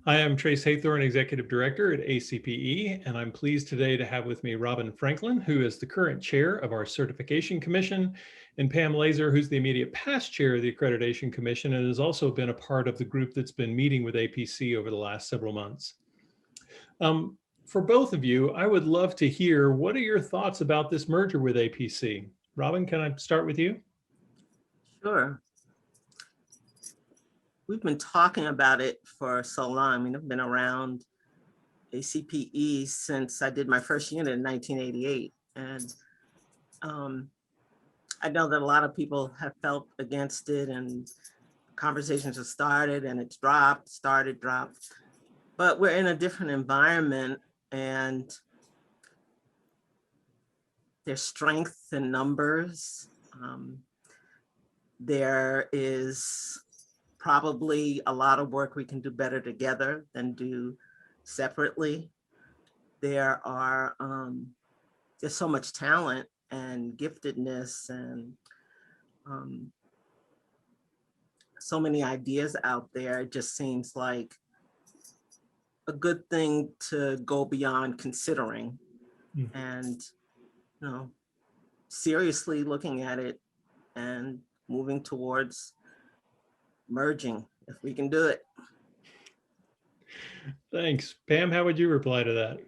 Hi, I'm Trace Haythorn, Executive Director at ACPE, and I'm pleased today to have with me Robin Franklin, who is the current chair of our Certification Commission, and Pam Lazor, who's the immediate past chair of the Accreditation Commission and has also been a part of the group that's been meeting with APC over the last several months. For both of you, I would love to hear, what are your thoughts about this merger with APC? Robin, can I start with you? Sure. We've been talking about it for so long. I mean, I've been around ACPE since I did my first unit in 1988. And I know that a lot of people have felt against it, and conversations have started and it's dropped, started, dropped. But we're in a different environment, and there's strength in numbers. There is probably a lot of work we can do better together than do separately. There are there's so much talent and giftedness and so many ideas out there. It just seems like a good thing to go beyond considering and, you know, seriously looking at it and moving towards merging if we can do it. Thanks. Pam, how would you reply to that?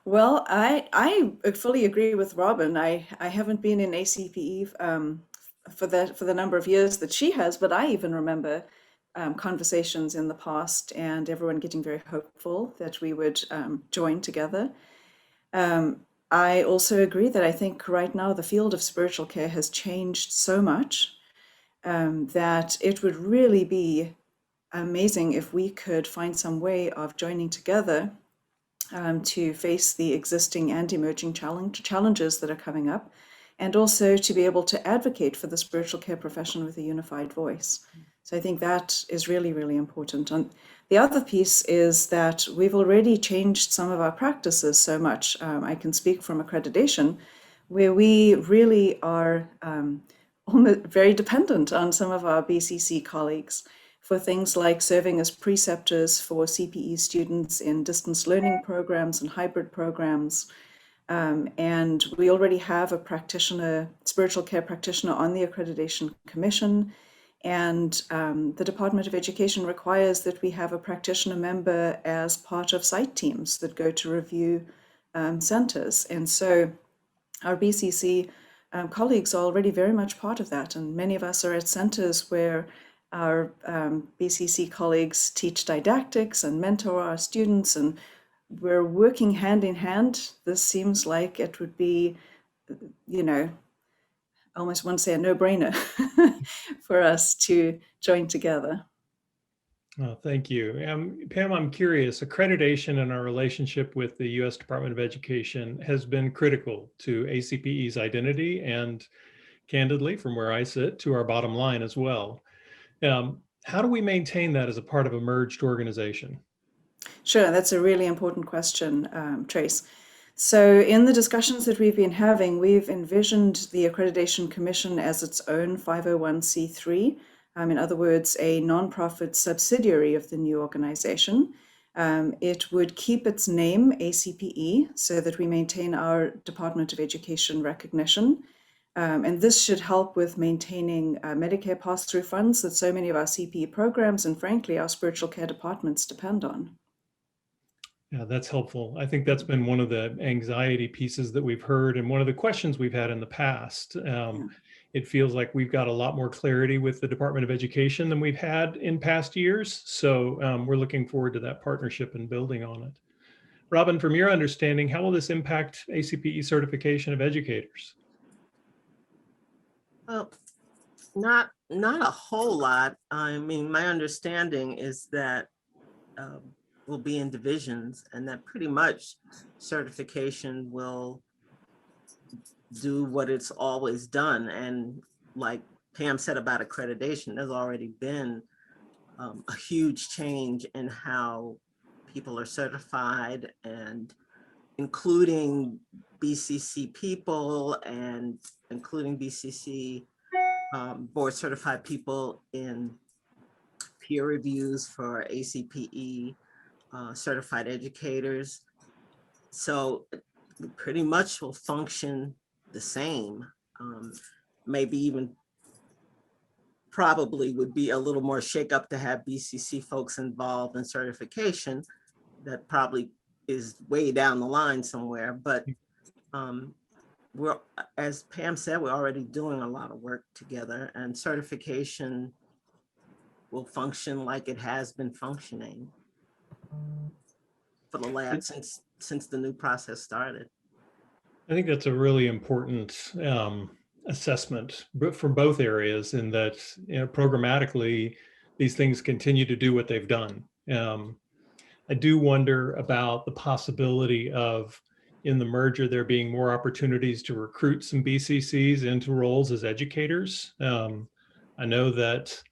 Well, I fully agree with Robin. I haven't been in ACPE for the number of years that she has, but I even remember conversations in the past and everyone getting very hopeful that we would join together. I also agree that I think right now the field of spiritual care has changed so much that it would really be amazing if we could find some way of joining together to face the existing and emerging challenges that are coming up, and also to be able to advocate for the spiritual care profession with a unified voice. So I think that is really, really important. And the other piece is that we've already changed some of our practices so much. I can speak from accreditation, where we really are almost very dependent on some of our BCC colleagues for things like serving as preceptors for CPE students in distance learning programs and hybrid programs. And we already have a practitioner, spiritual care practitioner on the Accreditation Commission. And the Department of Education requires that we have a practitioner member as part of site teams that go to review centers. And so our BCC colleagues are already very much part of that. And many of us are at centers where our BCC colleagues teach didactics and mentor our students, and we're working hand in hand. This seems like it would be, you know, I almost want to say a no-brainer for us to join together. Oh, thank you. Pam, I'm curious, accreditation and our relationship with the U.S. Department of Education has been critical to ACPE's identity and, candidly, from where I sit, to our bottom line as well. How do we maintain that as a part of a merged organization? Sure, that's a really important question, Trace. So in the discussions that we've been having, we've envisioned the Accreditation Commission as its own 501c3, in other words, a nonprofit subsidiary of the new organization. It would keep its name, ACPE, so that we maintain our Department of Education recognition. And this should help with maintaining Medicare pass-through funds that so many of our CPE programs and, frankly, our spiritual care departments depend on. Yeah, that's helpful. I think that's been one of the anxiety pieces that we've heard and one of the questions we've had in the past. It feels like we've got a lot more clarity with the Department of Education than we've had in past years. So we're looking forward to that partnership and building on it. Robin, from your understanding, how will this impact ACPE certification of educators? Well, not a whole lot. I mean, my understanding is that we'll be in divisions, and that pretty much certification will do what it's always done. And like Pam said about accreditation, there's already been a huge change in how people are certified, and including BCC people and including BCC board certified people in peer reviews for ACPE certified educators. So we pretty much will function the same. Maybe even probably would be a little more shakeup to have BCC folks involved in certification. That probably is way down the line somewhere, but we're, as Pam said, we're already doing a lot of work together, and certification will function like it has been functioning for the last since the new process started. I think that's a really important assessment, but for both areas, in that, you know, programmatically, these things continue to do what they've done. I do wonder about the possibility of, in the merger, there being more opportunities to recruit some BCCs into roles as educators. I know that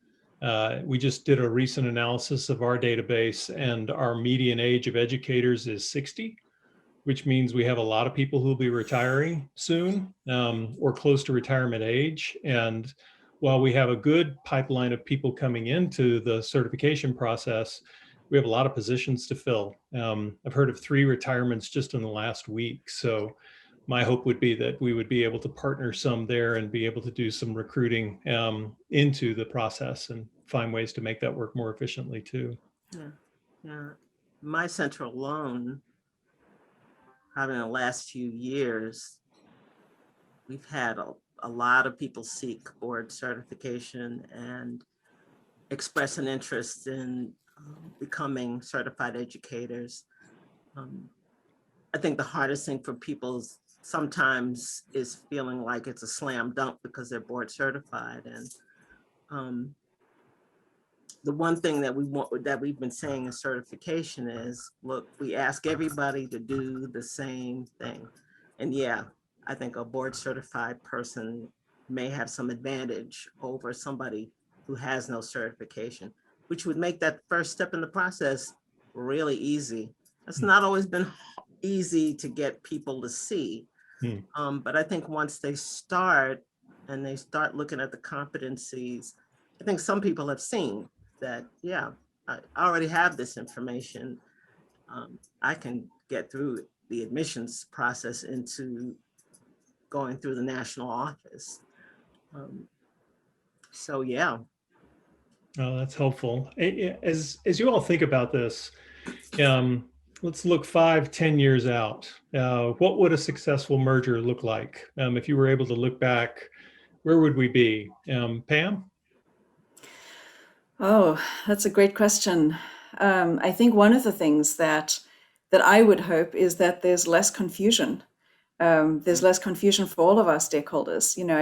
we just did a recent analysis of our database, and our median age of educators is 60, which means we have a lot of people who will be retiring soon, or close to retirement age. And while we have a good pipeline of people coming into the certification process, we have a lot of positions to fill. I've heard of 3 retirements just in the last week. So my hope would be that we would be able to partner some there and be able to do some recruiting into the process and find ways to make that work more efficiently too. Yeah. My center alone, probably in the last few years, we've had a lot of people seek board certification and express an interest in becoming certified educators. I think the hardest thing for people sometimes is feeling like it's a slam dunk because they're board certified. And the one thing that we've been saying in certification is, look, we ask everybody to do the same thing. And yeah, I think a board certified person may have some advantage over somebody who has no certification, which would make that first step in the process really easy. It's not always been easy to get people to see. But I think once they start and they start looking at the competencies, I think some people have seen that, yeah, I already have this information. I can get through the admissions process into going through the national office. So yeah. Oh, that's helpful. As you all think about this, let's look 5-10 years out. What would a successful merger look like? If you were able to look back, where would we be? Pam? Oh, that's a great question. I think one of the things that I would hope is that there's less confusion. There's less confusion for all of our stakeholders. You know,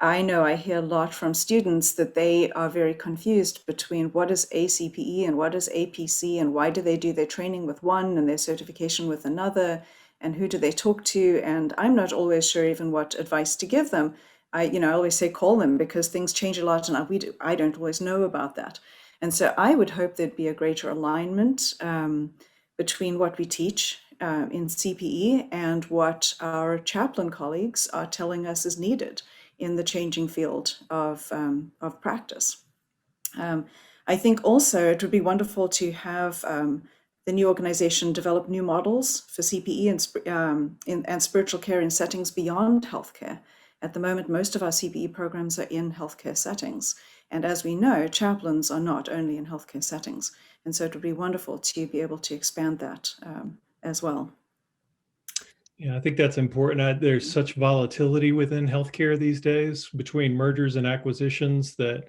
I hear a lot from students that they are very confused between what is ACPE and what is APC, and why do they do their training with one and their certification with another, and who do they talk to? And I'm not always sure even what advice to give them. I always say call them, because things change a lot, and I don't always know about that. And so I would hope there'd be a greater alignment between what we teach in CPE and what our chaplain colleagues are telling us is needed in the changing field of practice. I think also it would be wonderful to have the new organization develop new models for CPE and spiritual care in settings beyond healthcare. At the moment, most of our CPE programs are in healthcare settings. And as we know, chaplains are not only in healthcare settings. And so it would be wonderful to be able to expand that as well. Yeah, I think that's important. There's such volatility within healthcare these days between mergers and acquisitions that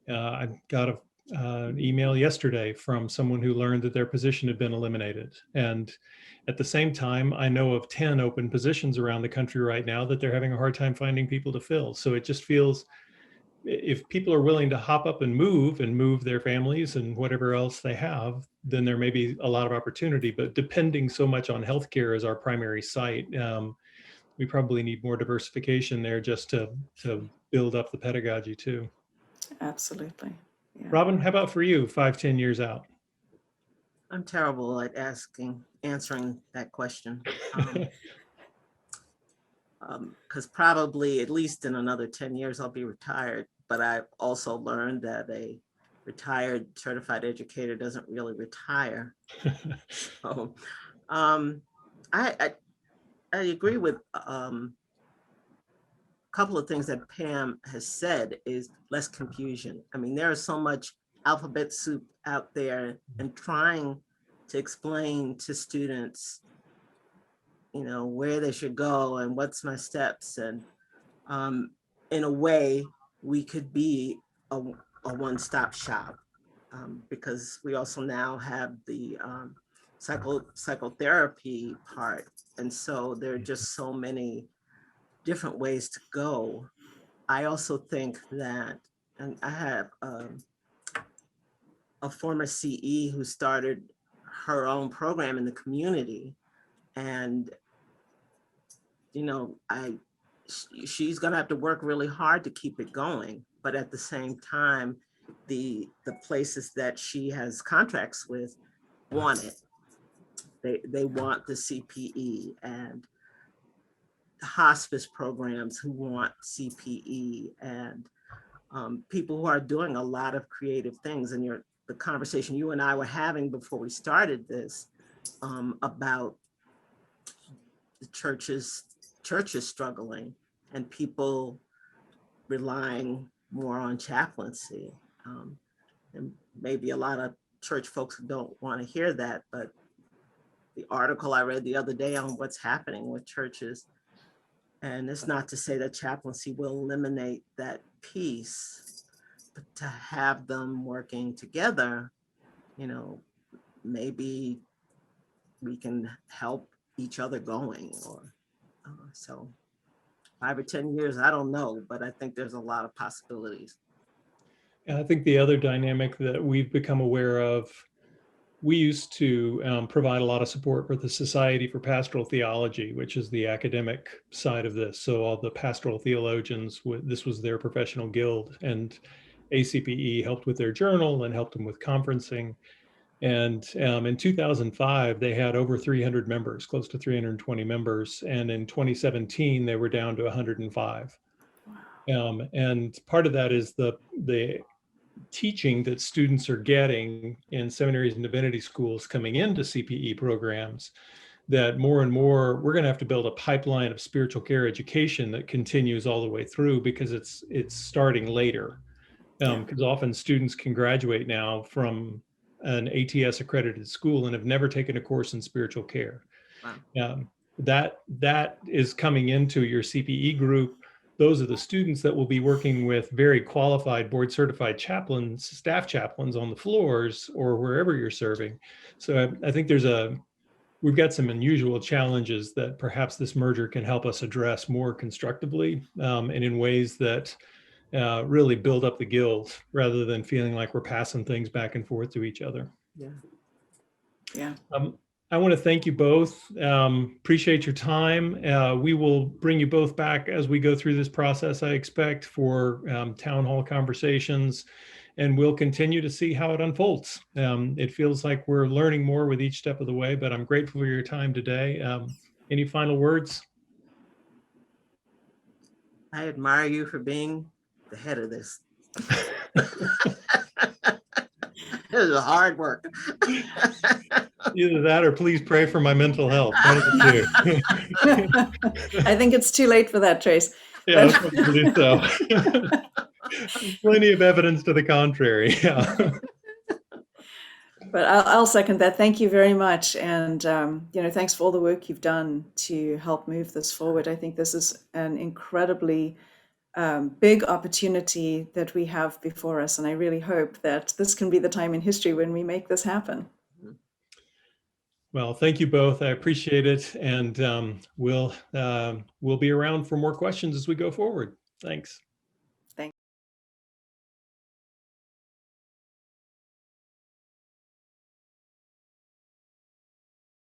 I got an email yesterday from someone who learned that their position had been eliminated. And at the same time, I know of 10 open positions around the country right now that they're having a hard time finding people to fill. So it just feels, if people are willing to hop up and move their families and whatever else they have, then there may be a lot of opportunity. But depending so much on healthcare as our primary site, we probably need more diversification there just to build up the pedagogy too. Absolutely. Yeah. Robin, how about for you, 5-10 years out? I'm terrible at answering that question. Because probably at least in another 10 years, I'll be retired. But I've also learned that a retired certified educator doesn't really retire. So, I agree with a couple of things that Pam has said is less confusion. I mean, there is so much alphabet soup out there, and trying to explain to students, you know, where they should go and what's my steps. And in a way, we could be a one-stop shop, because we also now have the psychotherapy part. And so there are just so many different ways to go. I also think that, and I have a former CE who started her own program in the community, and you know, she's gonna have to work really hard to keep it going. But at the same time, the places that she has contracts with want it. They want the CPE, and hospice programs who want CPE, and people who are doing a lot of creative things. And the conversation you and I were having before we started this, about the churches struggling and people relying more on chaplaincy. And maybe a lot of church folks don't want to hear that, but the article I read the other day on what's happening with churches, and it's not to say that chaplaincy will eliminate that piece, but to have them working together, you know, maybe we can help each other going. Or so 5 or 10 years, I don't know, but I think there's a lot of possibilities. And I think the other dynamic that we've become aware of, we used to provide a lot of support for the Society for Pastoral Theology, which is the academic side of this. So all the pastoral theologians, this was their professional guild, and ACPE helped with their journal and helped them with conferencing. And in 2005, they had over 300 members, close to 320 members. And in 2017, they were down to 105. And part of that is the teaching that students are getting in seminaries and divinity schools coming into CPE programs, that more and more we're going to have to build a pipeline of spiritual care education that continues all the way through, because it's starting later. Because often students can graduate now from an ATS accredited school and have never taken a course in spiritual care. Wow. That is coming into your CPE group. Those are the students that will be working with very qualified board certified chaplains, staff chaplains on the floors or wherever you're serving. So I think we've got some unusual challenges that perhaps this merger can help us address more constructively, and in ways that really build up the guild rather than feeling like we're passing things back and forth to each other. Yeah. I want to thank you both. Appreciate your time. We will bring you both back as we go through this process, I expect, for town hall conversations, and we'll continue to see how it unfolds. It feels like we're learning more with each step of the way, but I'm grateful for your time today. Any final words? I admire you for being the head of this. This is hard work. Either that or please pray for my mental health. One of the two. I think it's too late for that, Trace. Yeah, probably so. Plenty of evidence to the contrary. Yeah. But I'll second that. Thank you very much. And, thanks for all the work you've done to help move this forward. I think this is an incredibly big opportunity that we have before us. And I really hope that this can be the time in history when we make this happen. Well, thank you both. I appreciate it. And we'll be around for more questions as we go forward. Thanks.